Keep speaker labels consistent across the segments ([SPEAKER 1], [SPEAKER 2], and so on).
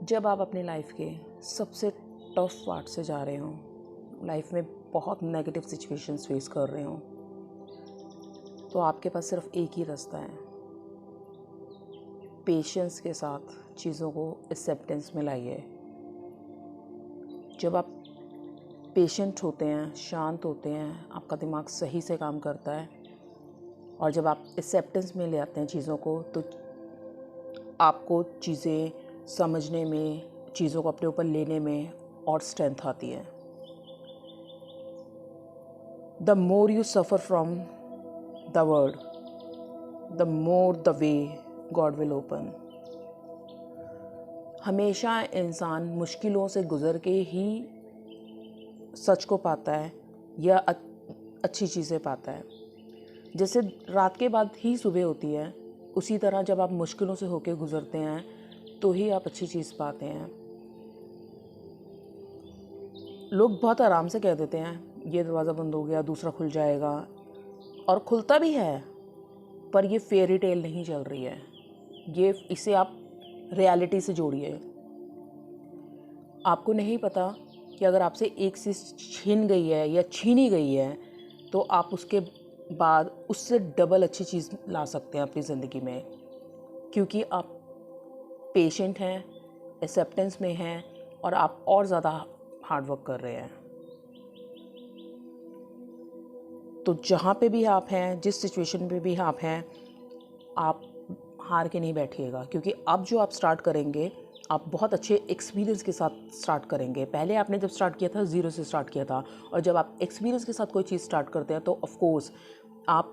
[SPEAKER 1] जब आप अपनी लाइफ के सबसे टफ पार्ट से जा रहे हो, लाइफ में बहुत नेगेटिव सिचुएशंस फेस कर रहे हो, तो आपके पास सिर्फ एक ही रास्ता है। पेशेंस के साथ चीज़ों को एक्सेप्टेंस में लाइए। जब आप पेशेंट होते हैं, शांत होते हैं, आपका दिमाग सही से काम करता है, और जब आप एक्सेप्टेंस में ले आते हैं चीज़ों को, तो आपको चीज़ें समझने में, चीज़ों को अपने ऊपर लेने में और स्ट्रेंथ आती है। The more you suffer from the word, the more the way God will open. हमेशा इंसान मुश्किलों से गुज़र के ही सच को पाता है या अच्छी चीज़ें पाता है। जैसे रात के बाद ही सुबह होती है, उसी तरह जब आप मुश्किलों से होकर गुज़रते हैं तो ही आप अच्छी चीज़ पाते हैं। लोग बहुत आराम से कह देते हैं ये दरवाज़ा बंद हो गया, दूसरा खुल जाएगा, और खुलता भी है, पर ये फेयरी टेल नहीं चल रही है। इसे आप रियलिटी से जोड़िए। आपको नहीं पता कि अगर आपसे एक चीज़ छीन गई है या छीनी गई है, तो आप उसके बाद उससे डबल अच्छी चीज़ ला सकते हैं अपनी ज़िंदगी में, क्योंकि आप पेशेंट हैं, एक्सेप्टेंस में हैं, और आप और ज़्यादा हार्ड वर्क कर रहे हैं। तो जहाँ पे भी आप हैं, जिस सिचुएशन पे भी आप हैं, आप हार के नहीं बैठिएगा, क्योंकि अब जो आप स्टार्ट करेंगे, आप बहुत अच्छे एक्सपीरियंस के साथ स्टार्ट करेंगे। पहले आपने जब स्टार्ट किया था, ज़ीरो से स्टार्ट किया था, और जब आप एक्सपीरियंस के साथ कोई चीज़ स्टार्ट करते हैं तो ऑफ कोर्स आप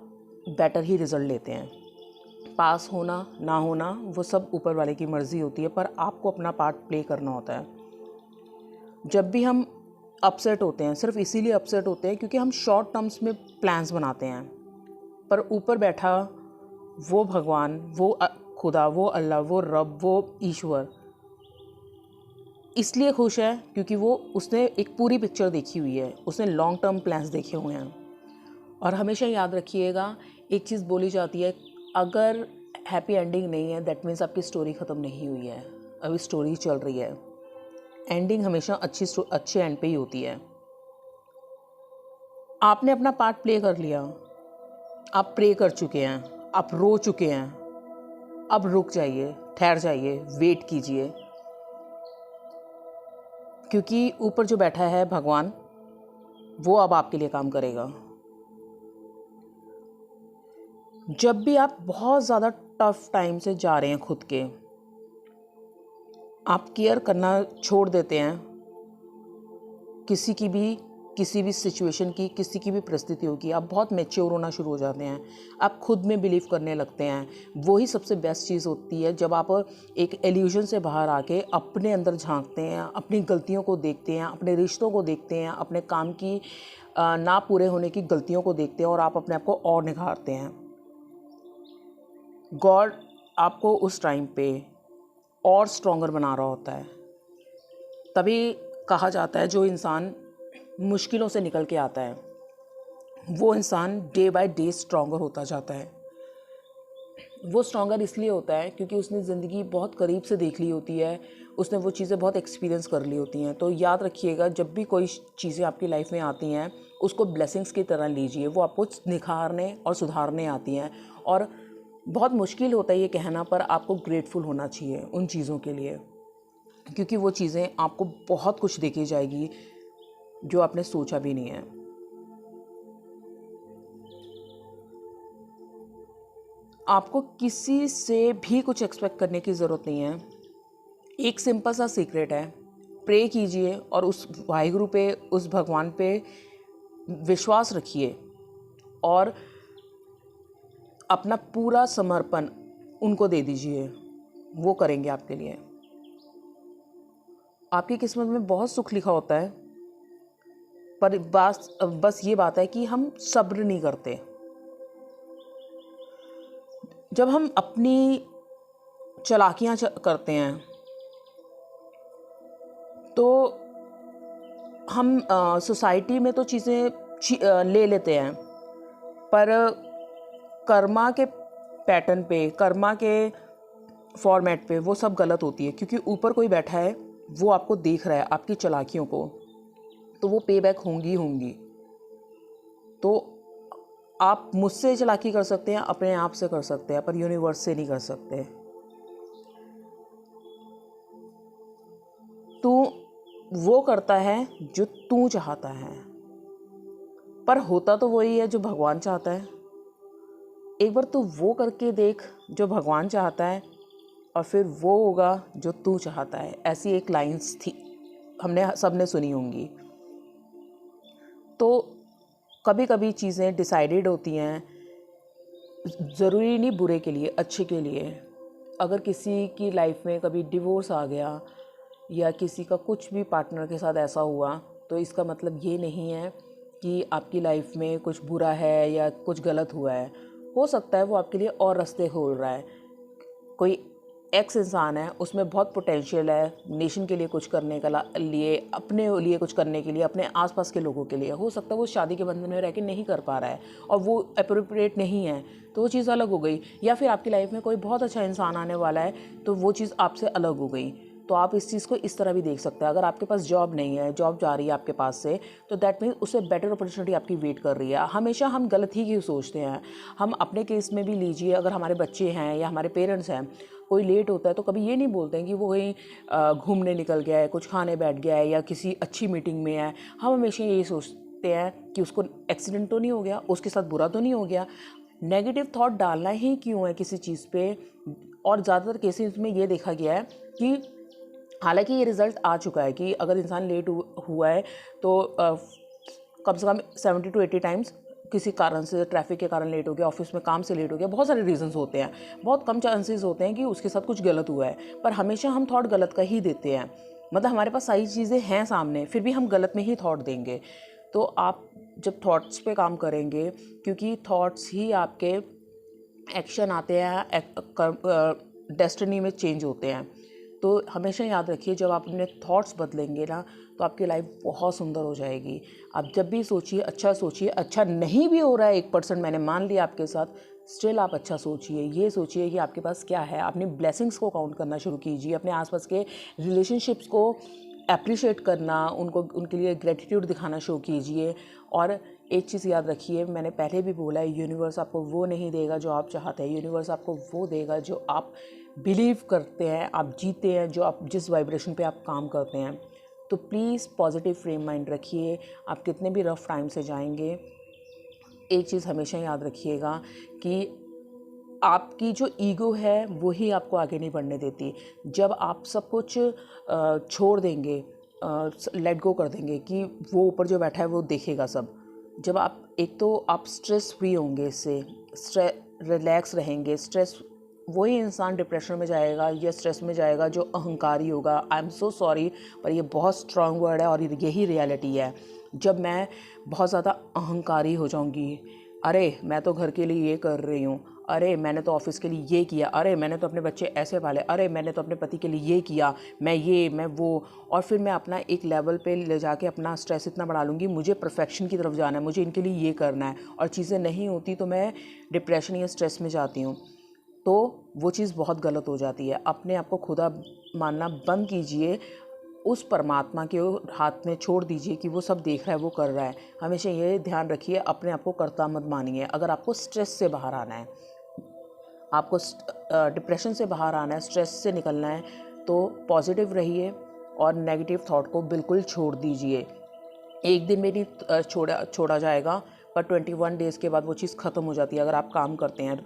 [SPEAKER 1] बेटर ही रिज़ल्ट लेते हैं। पास होना ना होना वो सब ऊपर वाले की मर्ज़ी होती है, पर आपको अपना पार्ट प्ले करना होता है। जब भी हम अपसेट होते हैं, सिर्फ इसीलिए अपसेट होते हैं क्योंकि हम शॉर्ट टर्म्स में प्लान्स बनाते हैं, पर ऊपर बैठा वो भगवान, वो खुदा, वो अल्लाह, वो रब, वो ईश्वर इसलिए खुश है क्योंकि उसने एक पूरी पिक्चर देखी हुई है, उसने लॉन्ग टर्म प्लान्स देखे हुए हैं। और हमेशा याद रखिएगा, एक चीज़ बोली जाती है, अगर हैप्पी एंडिंग नहीं है दैट मीन्स आपकी स्टोरी ख़त्म नहीं हुई है, अभी स्टोरी चल रही है। एंडिंग हमेशा अच्छे एंड पे ही होती है। आपने अपना पार्ट प्ले कर लिया, आप प्रे कर चुके हैं, आप रो चुके हैं, अब रुक जाइए, ठहर जाइए, वेट कीजिए, क्योंकि ऊपर जो बैठा है भगवान, वो अब आपके लिए काम करेगा। जब भी आप बहुत ज़्यादा टफ टाइम से जा रहे हैं खुद के, आप केयर करना छोड़ देते हैं किसी भी सिचुएशन की, किसी की भी परिस्थितियों की, आप बहुत मैच्योर होना शुरू हो जाते हैं, आप खुद में बिलीव करने लगते हैं। वही सबसे बेस्ट चीज़ होती है जब आप एक एल्यूजन से बाहर आके अपने अंदर झांकते हैं, अपनी गलतियों को देखते हैं, अपने रिश्तों को देखते हैं, अपने काम की ना पूरे होने की गलतियों को देखते हैं, और आप अपने आप को और निखारते हैं। गॉड आपको उस टाइम पे और स्ट्रॉन्गर बना रहा होता है। तभी कहा जाता है जो इंसान मुश्किलों से निकल के आता है, वो इंसान डे बाय डे स्ट्रॉन्गर होता जाता है। वो स्ट्रॉन्गर इसलिए होता है क्योंकि उसने ज़िंदगी बहुत करीब से देख ली होती है, उसने वो चीज़ें बहुत एक्सपीरियंस कर ली होती हैं। तो याद रखिएगा, जब भी कोई चीज़ें आपकी लाइफ में आती हैं, उसको ब्लेसिंग्स की तरह लीजिए। वो आपको निखारने और सुधारने आती हैं, और बहुत मुश्किल होता है ये कहना, पर आपको ग्रेटफुल होना चाहिए उन चीज़ों के लिए, क्योंकि वो चीज़ें आपको बहुत कुछ देके जाएगी जो आपने सोचा भी नहीं है। आपको किसी से भी कुछ एक्सपेक्ट करने की ज़रूरत नहीं है। एक सिंपल सा सीक्रेट है, प्रे कीजिए और उस वाहिगुरु पे, उस भगवान पे विश्वास रखिए, और अपना पूरा समर्पण उनको दे दीजिए। वो करेंगे आपके लिए। आपकी किस्मत में बहुत सुख लिखा होता है, पर बस ये बात है कि हम सब्र नहीं करते। जब हम अपनी चालाकियाँ करते हैं तो हम सोसाइटी में तो चीज़ें ले लेते हैं, पर कर्मा के पैटर्न पे, कर्मा के फॉर्मेट पे वो सब गलत होती है, क्योंकि ऊपर कोई बैठा है, वो आपको देख रहा है आपकी चालाकियों को, तो वो पे बैक होंगी होंगी। तो आप मुझसे चालाकी कर सकते हैं, अपने आप से कर सकते हैं, पर यूनिवर्स से नहीं कर सकते। तू वो करता है जो तू चाहता है, पर होता तो वही है जो भगवान चाहता है। एक बार तू वो करके देख जो भगवान चाहता है, और फिर वो होगा जो तू चाहता है। ऐसी एक लाइन्स थी, हमने सबने सुनी होंगी। तो कभी कभी चीज़ें डिसाइडेड होती हैं, ज़रूरी नहीं बुरे के लिए, अच्छे के लिए। अगर किसी की लाइफ में कभी डिवोर्स आ गया या किसी का कुछ भी पार्टनर के साथ ऐसा हुआ, तो इसका मतलब ये नहीं है कि आपकी लाइफ में कुछ बुरा है या कुछ गलत हुआ है। हो सकता है वो आपके लिए और रास्ते खोल रहा है। कोई एक्स इंसान है, उसमें बहुत पोटेंशियल है नेशन के लिए कुछ करने के लिए, अपने लिए कुछ करने के लिए, अपने आसपास के लोगों के लिए। हो सकता है वो शादी के बंधन में रह के नहीं कर पा रहा है और वो अप्रोप्रिएट नहीं है, तो वो चीज़ अलग हो गई। या फिर आपकी लाइफ में कोई बहुत अच्छा इंसान आने वाला है, तो वो चीज़ आपसे अलग हो गई। तो आप इस चीज़ को इस तरह भी देख सकते हैं। अगर आपके पास जॉब नहीं है, जॉब जा रही है आपके पास से, तो दैट मीन्स उससे बेटर अपॉर्चुनिटी आपकी वेट कर रही है। हमेशा हम गलत ही क्यों सोचते हैं। हम अपने केस में भी लीजिए, अगर हमारे बच्चे हैं या हमारे पेरेंट्स हैं, कोई लेट होता है तो कभी ये नहीं बोलते हैं कि वो कहीं घूमने निकल गया है, कुछ खाने बैठ गया है या किसी अच्छी मीटिंग में है। हम हमेशा यही सोचते हैं कि उसको एक्सीडेंट तो नहीं हो गया, उसके साथ बुरा तो नहीं हो गया। नेगेटिव थॉट डालना ही क्यों है किसी चीज़ पे। और ज़्यादातर केसेस में ये देखा गया है कि हालांकि ये रिज़ल्ट आ चुका है कि अगर इंसान लेट हुआ है तो कम से कम 70 to 80 टाइम्स किसी कारण से, ट्रैफिक के कारण लेट हो गया, ऑफिस में काम से लेट हो गया, बहुत सारे रीजंस होते हैं। बहुत कम चांसेस होते हैं कि उसके साथ कुछ गलत हुआ है, पर हमेशा हम थॉट गलत का ही देते हैं। मतलब हमारे पास सारी चीज़ें हैं सामने, फिर भी हम गलत में ही थॉट देंगे। तो आप जब थॉट्स पे काम करेंगे, क्योंकि थॉट्स ही आपके एक्शन आते हैं, डेस्टिनी में चेंज होते हैं। तो हमेशा याद रखिए, जब आप अपने थॉट्स बदलेंगे ना, तो आपकी लाइफ बहुत सुंदर हो जाएगी। आप जब भी सोचिए, अच्छा नहीं भी हो रहा है 1% मैंने मान लिया आपके साथ, स्टिल आप अच्छा सोचिए। ये सोचिए कि आपके पास क्या है। अपनी ब्लेसिंग्स को काउंट करना शुरू कीजिए, अपने आसपास के रिलेशनशिप्स को अप्रिशिएट करना, उनके लिए ग्रेटिट्यूड दिखाना शुरू कीजिए। और एक चीज़ याद रखिए, मैंने पहले भी बोला है, यूनिवर्स आपको वो नहीं देगा जो आप चाहते हैं। यूनिवर्स आपको वो देगा जो आप बिलीव करते हैं, आप जीते हैं, जो आप जिस वाइब्रेशन पे आप काम करते हैं। तो प्लीज़ पॉजिटिव फ्रेम माइंड रखिए। आप कितने भी रफ़ टाइम से जाएंगे, एक चीज़ हमेशा याद रखिएगा कि आपकी जो ईगो है वो ही आपको आगे नहीं बढ़ने देती। जब आप सब कुछ छोड़ देंगे, लेट गो कर देंगे कि वो ऊपर जो बैठा है वो देखेगा सब, जब आप एक तो आप स्ट्रेस फ्री होंगे, इससे रिलैक्स रहेंगे। स्ट्रेस, वही इंसान डिप्रेशन में जाएगा या स्ट्रेस में जाएगा जो अहंकारी होगा। आई एम सो सॉरी, पर ये बहुत स्ट्रांग वर्ड है और यही रियलिटी है। जब मैं बहुत ज़्यादा अहंकारी हो जाऊंगी, अरे मैं तो घर के लिए ये कर रही हूँ, अरे मैंने तो ऑफिस के लिए ये किया, अरे मैंने तो अपने बच्चे ऐसे पाले, अरे मैंने तो अपने पति के लिए ये किया, मैं वो, और फिर मैं अपना एक लेवल पे ले जाके अपना स्ट्रेस इतना बढ़ा लूँगी, मुझे परफेक्शन की तरफ जाना है, मुझे इनके लिए ये करना है, और चीज़ें नहीं होती तो मैं डिप्रेशन या स्ट्रेस में जाती हूँ। तो वो चीज़ बहुत गलत हो जाती है। अपने आप को खुदा मानना बंद कीजिए, उस परमात्मा के हाथ में छोड़ दीजिए कि वो सब देख रहा है, वो कर रहा है। हमेशा ये ध्यान रखिए, अपने आप को कर्ता मत मानिए। अगर आपको स्ट्रेस से बाहर आना है, आपको डिप्रेशन से बाहर आना है, स्ट्रेस से निकलना है, तो पॉजिटिव रहिए और नेगेटिव थॉट को बिल्कुल छोड़ दीजिए। एक दिन में नहीं छोड़ा जाएगा, पर 21 डेज़ के बाद वो चीज़ ख़त्म हो जाती है। अगर आप काम करते हैं,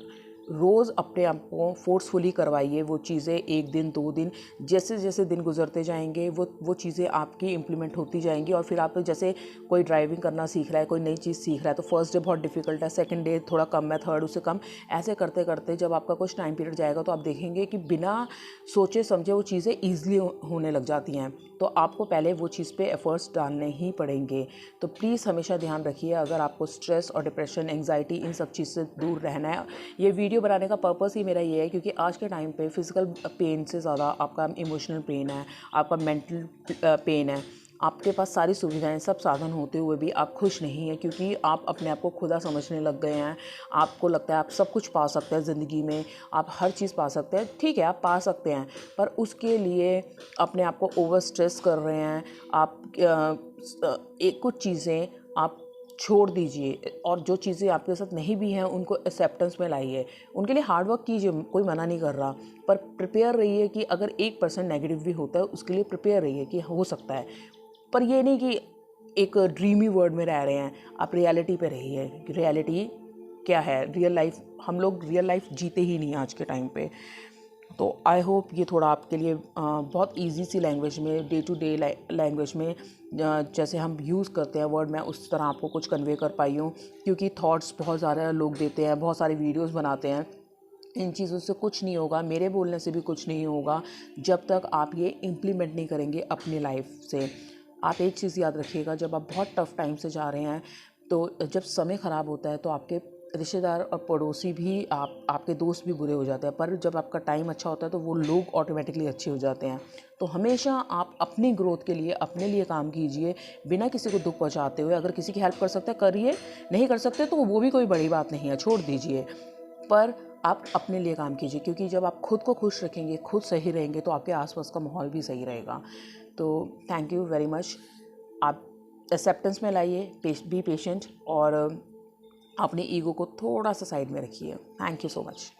[SPEAKER 1] रोज़ अपने आप को फोर्सफुली करवाइए वो चीज़ें, 1 दिन 2 दिन, जैसे जैसे दिन गुजरते जाएंगे वो चीज़ें आपकी इम्प्लीमेंट होती जाएंगी। और फिर आप जैसे कोई ड्राइविंग करना सीख रहा है, कोई नई चीज़ सीख रहा है, तो फर्स्ट डे बहुत डिफिकल्ट है, सेकंड डे थोड़ा कम है, थर्ड उससे कम, ऐसे करते करते जब आपका कुछ टाइम पीरियड जाएगा तो आप देखेंगे कि बिना सोचे समझे वो चीज़ें ईजिली होने लग जाती हैं। तो आपको पहले वो चीज़ पे एफर्ट्स डालने ही पड़ेंगे। तो प्लीज़ हमेशा ध्यान रखिए, अगर आपको स्ट्रेस और डिप्रेशन, एंग्जाइटी, इन सब चीज़ से दूर रहना है। ये वीडियो बनाने का पर्पस ही मेरा ये है, क्योंकि आज के टाइम पे फिज़िकल पेन से ज़्यादा आपका इमोशनल पेन है, आपका मेंटल पेन है। आपके पास सारी सुविधाएं, सब साधन होते हुए भी आप खुश नहीं हैं, क्योंकि आप अपने आप को खुदा समझने लग गए हैं। आपको लगता है आप सब कुछ पा सकते हैं ज़िंदगी में, आप हर चीज़ पा सकते हैं। ठीक है, आप पा सकते हैं, पर उसके लिए अपने आप को ओवर स्ट्रेस कर रहे हैं आप। एक कुछ चीज़ें आप छोड़ दीजिए, और जो चीज़ें आपके साथ नहीं भी हैं उनको एक्सेप्टेंस में लाइए। उनके लिए हार्ड वर्क कीजिए, कोई मना नहीं कर रहा, पर प्रिपेयर रहिए कि अगर 1% नेगेटिव भी होता है उसके लिए प्रिपेयर रहिए कि हो सकता है। पर ये नहीं कि एक ड्रीमी वर्ल्ड में रह रहे हैं, आप रियलिटी पे रहिए। रियलिटी क्या है, रियल लाइफ, हम लोग रियल लाइफ जीते ही नहीं आज के टाइम पे। तो आई होप ये थोड़ा आपके लिए बहुत इजी सी लैंग्वेज में, डे टू डे लैंग्वेज में जैसे हम यूज़ करते हैं वर्ड, मैं उस तरह आपको कुछ कन्वे कर पाई हूँ। क्योंकि थॉट्स बहुत ज़्यादा लोग देते हैं, बहुत सारे वीडियोस बनाते हैं, इन चीज़ों से कुछ नहीं होगा, मेरे बोलने से भी कुछ नहीं होगा जब तक आप ये इम्प्लीमेंट नहीं करेंगे अपनी लाइफ से। आप एक चीज़ याद रखिएगा, जब आप बहुत टफ़ टाइम से जा रहे हैं, तो जब समय ख़राब होता है तो आपके रिश्तेदार और पड़ोसी भी, आपके दोस्त भी बुरे हो जाते हैं, पर जब आपका टाइम अच्छा होता है तो वो लोग ऑटोमेटिकली अच्छे हो जाते हैं। तो हमेशा आप अपनी ग्रोथ के लिए, अपने लिए काम कीजिए, बिना किसी को दुख पहुंचाते हुए। अगर किसी की हेल्प कर सकते हैं करिए, नहीं कर सकते तो वो भी कोई बड़ी बात नहीं है, छोड़ दीजिए। पर आप अपने लिए काम कीजिए, क्योंकि जब आप खुद को खुश रखेंगे, खुद सही रहेंगे, तो आपके आसपास का माहौल भी सही रहेगा। तो थैंक यू वेरी मच। आप एक्सेप्टेंस में लाइए, बी पेशेंट, और अपनी ईगो को थोड़ा सा साइड में रखिए। Thank you so much.